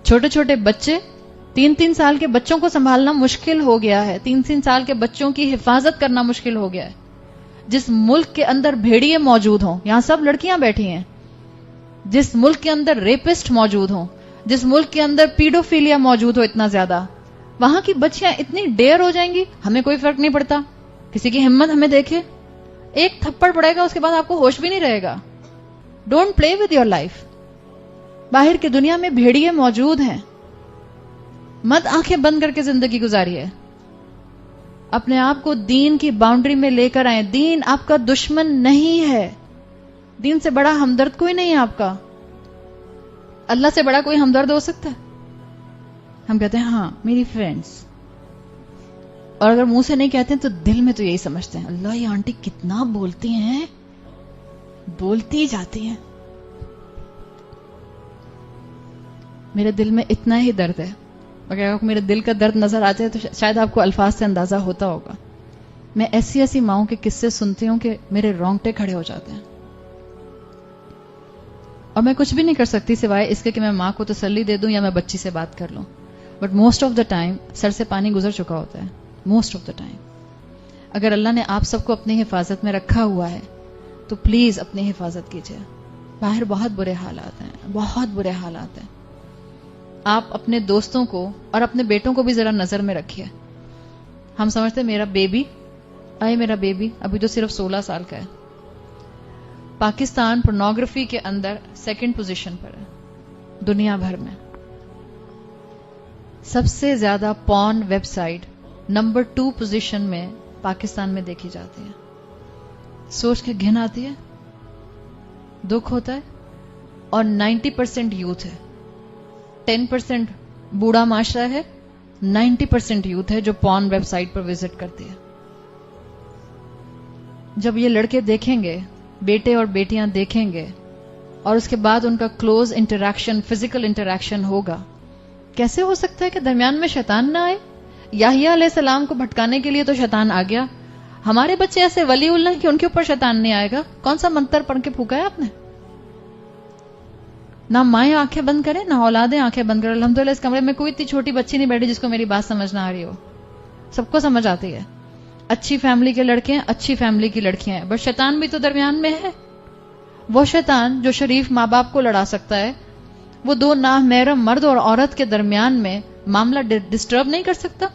چھوٹے چھوٹے بچے، 3 سال کے بچوں کو سنبھالنا مشکل ہو گیا ہے، 3 سال کے بچوں کی حفاظت کرنا مشکل ہو گیا ہے. جس ملک کے اندر بھیڑیے موجود ہوں، یہاں سب لڑکیاں بیٹھی ہیں، جس ملک کے اندر ریپسٹ موجود ہوں، جس ملک کے اندر پیڈوفیلیا موجود ہو اتنا زیادہ، وہاں کی بچیاں اتنی ڈیر ہو جائیں گی، ہمیں کوئی فرق نہیں پڑتا. کسی کی ہمت ہمیں دیکھے، ایک تھپڑ پڑے گا، اس کے بعد آپ کو ہوش بھی نہیں رہے گا. Don't play with your life. باہر کی دنیا میں بھیڑیے موجود ہیں، مت آنکھیں بند کر کے زندگی گزاری ہے. اپنے آپ کو دین کی باؤنڈری میں لے کر آئیں. دین آپ کا دشمن نہیں ہے، دین سے بڑا ہمدرد کوئی نہیں ہے آپ کا. اللہ سے بڑا کوئی ہمدرد ہو سکتا ہے؟ ہم کہتے ہیں ہاں میری فرینڈز، اور اگر منہ سے نہیں کہتے ہیں تو دل میں تو یہی سمجھتے ہیں اللہ یہ آنٹی کتنا بولتی ہیں، بولتی جاتی ہیں. میرے دل میں اتنا ہی درد ہے. اگر آپ کو میرے دل کا درد نظر آتا ہے تو شاید آپ کو الفاظ سے اندازہ ہوتا ہوگا. میں ایسی ایسی ماؤں کے قصے سنتی ہوں کہ میرے رونگٹے کھڑے ہو جاتے ہیں، اور میں کچھ بھی نہیں کر سکتی سوائے اس کے کہ میں ماں کو تسلی دے دوں یا میں بچی سے بات کر لوں. But most of the time sir سے پانی گزر چکا ہوتا ہے. موسٹ آف دا ٹائم اگر اللہ نے آپ سب کو اپنی حفاظت میں رکھا ہوا ہے تو پلیز اپنی حفاظت کیجیے. باہر بہت برے حالات ہیں، بہت برے حالات ہیں. آپ اپنے دوستوں کو اور اپنے بیٹوں کو بھی ذرا نظر میں رکھیے. ہم سمجھتے میرا بیبی، میرا بیبی ابھی تو صرف 16 سال کا ہے. پاکستان پورنوگرافی کے اندر 2nd پوزیشن پر ہے دنیا بھر میں. سب سے زیادہ پورن ویب سائٹ نمبر 2 پوزیشن میں پاکستان میں دیکھی جاتی ہے. سوچ کے گھن آتی ہے، دکھ ہوتا ہے. اور 90% یوتھ ہے، 10% بوڑھا معاشرہ ہے، 90% یوتھ ہے جو پورن ویب سائٹ پر وزٹ کرتی ہے. جب یہ لڑکے دیکھیں گے، بیٹے اور بیٹیاں دیکھیں گے، اور اس کے بعد ان کا کلوز انٹریکشن، فزیکل انٹریکشن ہوگا، کیسے ہو سکتا ہے کہ درمیان میں شیطان نہ آئے؟ یحییٰ علیہ السلام کو بھٹکانے کے لیے تو شیطان آ گیا. ہمارے بچے ایسے ولی اللہ کہ ان کے اوپر شیطان نہیں آئے گا؟ کون سا منتر پڑھ کے پھونکا ہے آپ نے؟ نہ مائیں آنکھیں بند کریں نہ اولادیں آنکھیں بند کریں. الحمدللہ اس کمرے میں کوئی اتنی چھوٹی بچی نہیں بیٹھی جس کو میری بات سمجھ نہ آ رہی ہو. سب کو سمجھ آتی ہے. اچھی فیملی کے لڑکے ہیں، اچھی فیملی کی لڑکیاں ہیں، بس شیطان بھی تو درمیان میں ہے. وہ شیطان جو شریف ماں باپ کو لڑا سکتا ہے، وہ 2 نامحرم مرد اور عورت کے درمیان میں معاملہ ڈسٹرب نہیں کر سکتا،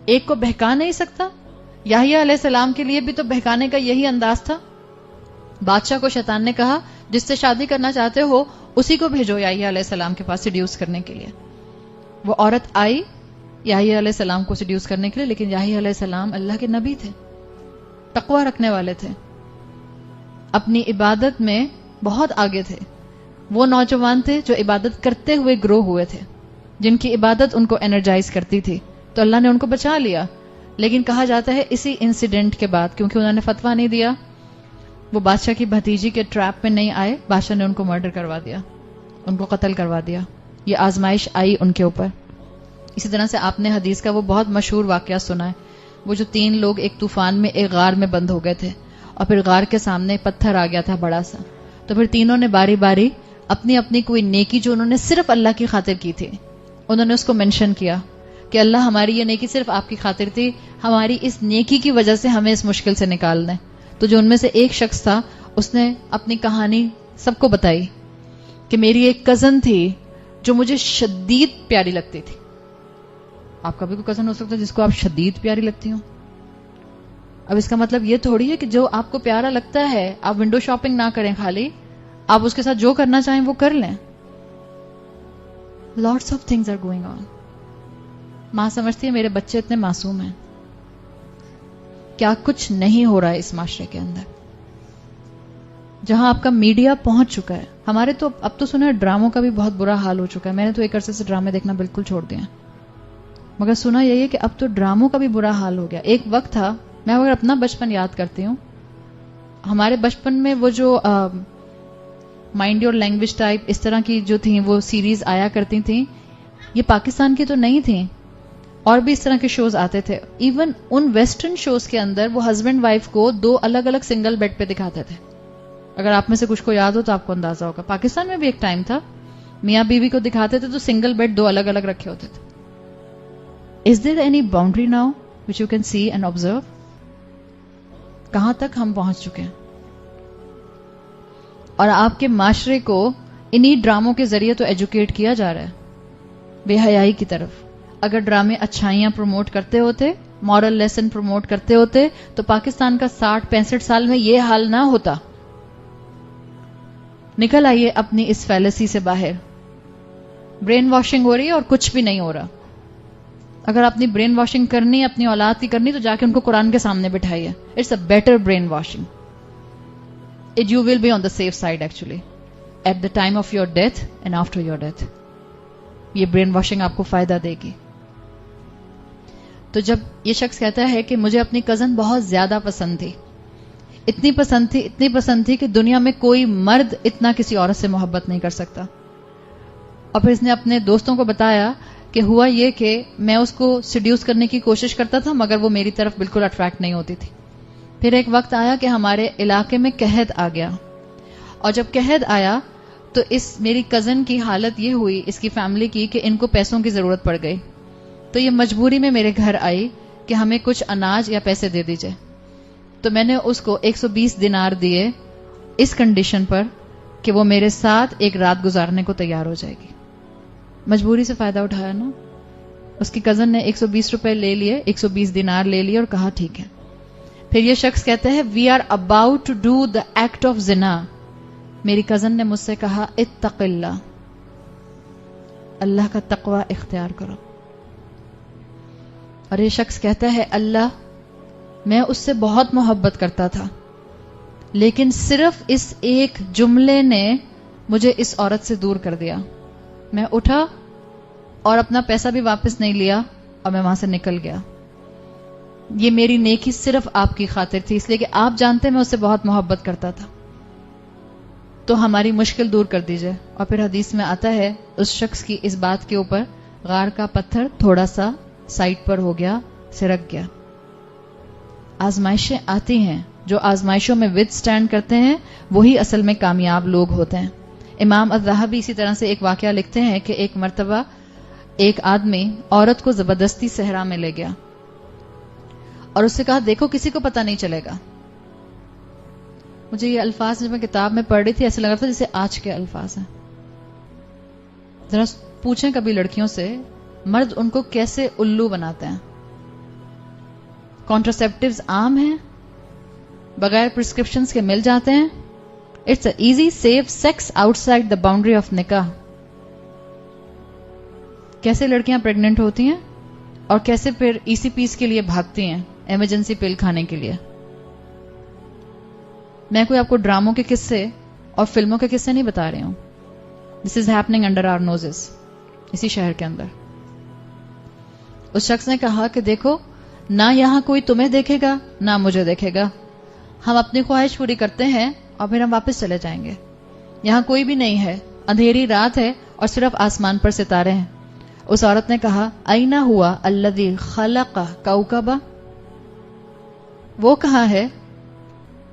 ایک کو بہکا نہیں سکتا. یحییٰ علیہ السلام کے لیے بھی تو بہکانے کا یہی انداز تھا. بادشاہ کو شیطان نے کہا جس سے شادی کرنا چاہتے ہو اسی کو بھیجو یحییٰ علیہ السلام کے پاس سیڈیوس کرنے کے لیے. وہ عورت آئی یحییٰ علیہ السلام کو سیڈیوس کرنے کے لیے، لیکن یحییٰ علیہ السلام اللہ کے نبی تھے، تقوی رکھنے والے تھے، اپنی عبادت میں بہت آگے تھے. وہ نوجوان تھے جو عبادت کرتے ہوئے گرو ہوئے تھے، جن کی عبادت ان کو انرجائز کرتی تھی، تو اللہ نے ان کو بچا لیا. لیکن کہا جاتا ہے اسی انسیڈنٹ کے بعد، کیونکہ انہوں نے فتویٰ نہیں دیا، وہ بادشاہ کی بھتیجی کے ٹریپ میں نہیں آئے، بادشاہ نے ان کو مرڈر کروا دیا، ان کو قتل کروا دیا. یہ آزمائش آئی ان کے اوپر. اسی طرح سے آپ نے حدیث کا وہ بہت مشہور واقعہ سنا ہے، وہ جو 3 لوگ ایک طوفان میں ایک غار میں بند ہو گئے تھے، اور پھر غار کے سامنے پتھر آ گیا تھا بڑا سا، تو پھر تینوں نے باری باری اپنی اپنی کوئی نیکی جو انہوں نے صرف اللہ کی خاطر کی تھی، انہوں نے اس کو منشن کیا کہ اللہ ہماری یہ نیکی صرف آپ کی خاطر تھی، ہماری اس نیکی کی وجہ سے ہمیں اس مشکل سے نکالنا ہے. تو جو ان میں سے ایک شخص تھا اس نے اپنی کہانی سب کو بتائی کہ میری ایک کزن تھی جو مجھے شدید پیاری لگتی تھی. آپ کا بھی کوئی کزن ہو سکتا ہے جس کو آپ شدید پیاری لگتی ہوں. اب اس کا مطلب یہ تھوڑی ہے کہ جو آپ کو پیارا لگتا ہے آپ ونڈو شاپنگ نہ کریں، خالی آپ اس کے ساتھ جو کرنا چاہیں وہ کر لیں. Lots of things are going on. ماں سمجھتی ہے میرے بچے اتنے معصوم ہیں، کیا کچھ نہیں ہو رہا ہے اس معاشرے کے اندر جہاں آپ کا میڈیا پہنچ چکا ہے. ہمارے تو اب تو سنا ہے ڈراموں کا بھی بہت برا حال ہو چکا ہے. میں نے تو ایک عرصے سے ڈرامے دیکھنا بالکل چھوڑ دیا، مگر سنا یہی ہے کہ اب تو ڈراموں کا بھی برا حال ہو گیا. ایک وقت تھا، میں اگر اپنا بچپن یاد کرتی ہوں، ہمارے بچپن میں وہ جو مائنڈ یور لینگویج ٹائپ اس طرح کی جو تھیں وہ سیریز آیا کرتی تھیں، یہ پاکستان کی تو نہیں تھیں، اور بھی اس طرح کے شوز آتے تھے. ایون ان ویسٹرن شوز کے اندر وہ ہسبینڈ وائف کو 2 الگ الگ سنگل بیڈ پہ دکھاتے تھے. اگر آپ میں سے کچھ کو یاد ہو تو آپ کو اندازہ ہوگا. پاکستان میں بھی ایک ٹائم تھا میاں بیوی کو دکھاتے تھے تو سنگل بیڈ 2 الگ الگ رکھے ہوتے تھے. Is there any boundary now which you can see and observe? کہاں تک ہم پہنچ چکے ہیں؟ اور آپ کے معاشرے کو انہی ڈراموں کے ذریعے تو ایجوکیٹ کیا جا رہا ہے بے حیائی کی طرف. اگر ڈرامے اچھائیاں پروموٹ کرتے ہوتے، مورل لیسن پروموٹ کرتے ہوتے، تو پاکستان کا 60-65 سال میں یہ حال نہ ہوتا. نکل آئیے اپنی اس فیلسی سے باہر. برین واشنگ ہو رہی ہے اور کچھ بھی نہیں ہو رہا. اگر اپنی برین واشنگ کرنی ہے، اپنی اولاد کی کرنی، تو جا کے ان کو قرآن کے سامنے بٹھائیے. It's a better brainwashing. You will be on the safe side actually at the time of your death and after your death. یہ برین واشنگ آپ کو فائدہ دے گی. تو جب یہ شخص کہتا ہے کہ مجھے اپنی کزن بہت زیادہ پسند تھی، اتنی پسند تھی کہ دنیا میں کوئی مرد اتنا کسی عورت سے محبت نہیں کر سکتا. اور پھر اس نے اپنے دوستوں کو بتایا کہ ہوا یہ کہ میں اس کو سیڈیوس کرنے کی کوشش کرتا تھا مگر وہ میری طرف بالکل اٹریکٹ نہیں ہوتی تھی. پھر ایک وقت آیا کہ ہمارے علاقے میں قحط آ گیا، اور جب قحط آیا تو اس میری کزن کی حالت یہ ہوئی، اس کی فیملی کی، کہ ان کو پیسوں کی ضرورت پڑ گئی. تو یہ مجبوری میں میرے گھر آئی کہ ہمیں کچھ اناج یا پیسے دے دیجئے. تو میں نے اس کو 120 دینار دیے اس کنڈیشن پر کہ وہ میرے ساتھ ایک رات گزارنے کو تیار ہو جائے گی. مجبوری سے فائدہ اٹھایا نا. اس کی کزن نے 120 روپے لے لیے، 120 دینار لے لیے اور کہا ٹھیک ہے. پھر یہ شخص کہتا ہے we are about to do the act of زنا. میری کزن نے مجھ سے کہا اتق اللہ، اللہ کا تقوی اختیار کرو. اور یہ شخص کہتا ہے اللہ، میں اس سے بہت محبت کرتا تھا، لیکن صرف اس ایک جملے نے مجھے اس عورت سے دور کر دیا. میں اٹھا اور اپنا پیسہ بھی واپس نہیں لیا اور میں وہاں سے نکل گیا. یہ میری نیکی صرف آپ کی خاطر تھی، اس لیے کہ آپ جانتے میں اس سے بہت محبت کرتا تھا، تو ہماری مشکل دور کر دیجئے. اور پھر حدیث میں آتا ہے اس شخص کی اس بات کے اوپر غار کا پتھر تھوڑا سا سائٹ پر ہو گیا، سرک گیا. آزمائشیں آتی ہیں، جو آزمائشوں میں ود سٹینڈ کرتے ہیں وہی اصل میں کامیاب لوگ ہوتے ہیں. امام الذہبی اسی طرح سے ایک واقعہ لکھتے ہیں کہ ایک مرتبہ ایک آدمی عورت کو زبردستی صحرا میں لے گیا اور اس سے کہا دیکھو کسی کو پتہ نہیں چلے گا. مجھے یہ الفاظ جب میں کتاب میں پڑھ رہی تھی ایسا لگ رہا تھا جیسے آج کے الفاظ ہیں. ذرا پوچھیں کبھی لڑکیوں سے مرد ان کو کیسے الو بناتے ہیں. کانٹراسیپٹیوز عام ہیں، بغیر پرسکرپشنز کے مل جاتے ہیں. It's a easy safe sex outside the boundary of نکاح. کیسے لڑکیاں پریگننٹ ہوتی ہیں اور کیسے پھر ای سی پیز کے لیے بھاگتی ہیں، ایمرجنسی پل کھانے کے لیے. میں کوئی آپ کو ڈراموں کے قصے اور فلموں کے قصے نہیں بتا رہی ہوں. دس از ہیپننگ انڈر آور نوزز، اسی شہر کے اندر. اس شخص نے کہا کہ دیکھو نہ یہاں کوئی تمہیں دیکھے گا نہ مجھے دیکھے گا، ہم اپنی خواہش پوری کرتے ہیں اور پھر ہم واپس چلے جائیں گے. یہاں کوئی بھی نہیں ہے، اندھیری رات ہے اور صرف آسمان پر ستارے ہیں. اس عورت نے کہا اینا ہوا الذی خلق کوکبا، وہ کہاں ہے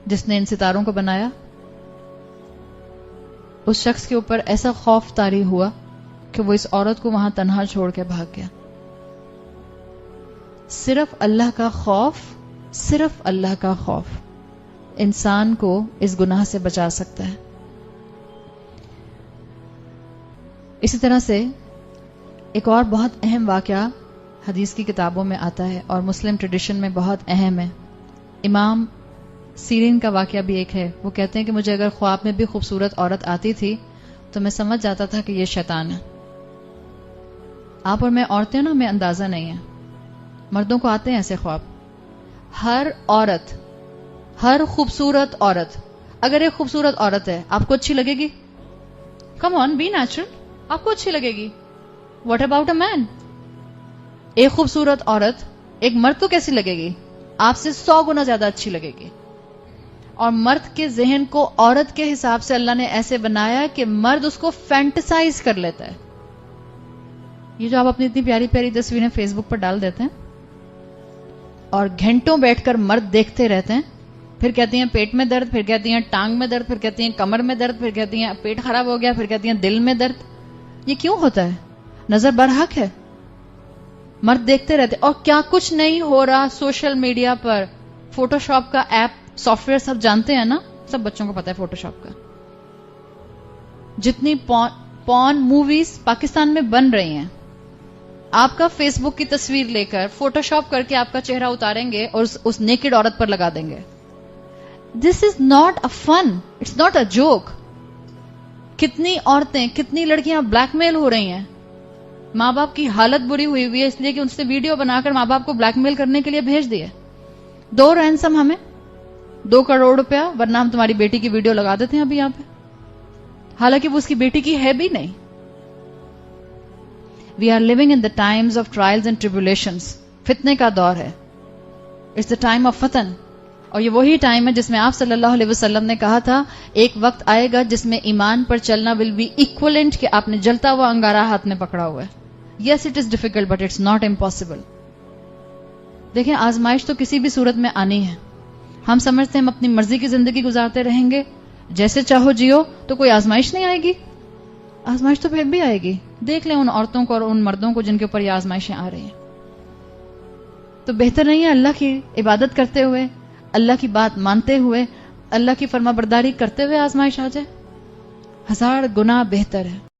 جس نے ان ستاروں کو بنایا. اس شخص کے اوپر ایسا خوف طاری ہوا کہ وہ اس عورت کو وہاں تنہا چھوڑ کے بھاگ گیا. صرف اللہ کا خوف، صرف اللہ کا خوف انسان کو اس گناہ سے بچا سکتا ہے. اسی طرح سے ایک اور بہت اہم واقعہ حدیث کی کتابوں میں آتا ہے اور مسلم ٹریڈیشن میں بہت اہم ہے. امام سیرین کا واقعہ بھی ایک ہے. وہ کہتے ہیں کہ مجھے اگر خواب میں بھی خوبصورت عورت آتی تھی تو میں سمجھ جاتا تھا کہ یہ شیطان ہے. آپ اور میں عورتیں نا، ہمیں اندازہ نہیں ہے. مردوں کو آتے ہیں ایسے خواب. ہر عورت، ہر خوبصورت عورت، اگر ایک خوبصورت عورت ہے آپ کو اچھی لگے گی؟ کم آن، بی نیچرل، آپ کو اچھی لگے گی. واٹ اباؤٹ اے مین؟ ایک خوبصورت عورت ایک مرد کو کیسی لگے گی؟ آپ سے 100 گنا زیادہ اچھی لگے گی. اور مرد کے ذہن کو عورت کے حساب سے اللہ نے ایسے بنایا کہ مرد اس کو فینٹسائز کر لیتا ہے. یہ جو آپ اپنی اتنی پیاری پیاری تصویریں فیس بک پر ڈال دیتے ہیں اور گھنٹوں بیٹھ کر مرد دیکھتے رہتے ہیں، پھر کہتی ہیں پیٹ میں درد، پھر کہتی ہیں ٹانگ میں درد، پھر کہتی ہیں کمر میں درد، پھر کہتی ہیں پیٹ خراب ہو گیا، پھر کہتی ہیں دل میں درد. یہ کیوں ہوتا ہے؟ نظر برحق ہے. مرد دیکھتے رہتے. اور کیا کچھ نہیں ہو رہا سوشل میڈیا پر. فوٹو شاپ کا ایپ سافٹ ویئر سب جانتے ہیں نا, سب بچوں کو پتا ہے فوٹو شاپ کا. جتنی پون موویز پاکستان میں بن رہی ہیں, آپ کا فیس بک کی تصویر لے کر فوٹو شاپ کر کے آپ کا چہرہ اتاریں گے اور اس نیکڈ عورت پر لگا دیں گے. This is not a fun, it's not a joke. کتنی عورتیں, کتنی لڑکیاں بلیک میل ہو رہی ہیں. ماں باپ کی حالت بری ہوئی ہوئی ہے اس لیے کہ ان سے ویڈیو بنا کر ماں باپ کو بلیک میل کرنے کے لیے بھیج دیے. 2 رینسم ہمیں 2 کروڑ روپیہ, ورنہ ہم تمہاری بیٹی کی ویڈیو لگا دیتے ہیں ابھی یہاں پہ, حالانکہ وہ اس کی بیٹی کی ہے بھی نہیں. We are living in the times of trials and tribulations. فتنے کا دور ہے. It's the time of فتن. اور یہ وہی ٹائم ہے جس میں آپ صلی اللہ علیہ وسلم نے کہا تھا ایک وقت آئے گا جس میں ایمان پر چلنا will be equivalent کہ آپ نے جلتا ہوا انگارہ ہاتھ میں پکڑا ہوا ہے. Yes, it is difficult, but it's not impossible. دیکھیں, آزمائش تو کسی بھی صورت میں آنی ہے. ہم سمجھتے ہیں ہم اپنی مرضی کی زندگی گزارتے رہیں گے, جیسے چاہو جیو, تو کوئی آزمائش نہیں آئے گی. آزمائش تو پھر بھی آئے گی. دیکھ لیں ان عورتوں کو اور ان مردوں کو جن کے اوپر یہ آزمائشیں آ رہی ہیں. تو بہتر نہیں ہے اللہ کی عبادت کرتے ہوئے, اللہ کی بات مانتے ہوئے, اللہ کی فرما برداری کرتے ہوئے آزمائش آ جائے؟ 1000 گنا بہتر ہے.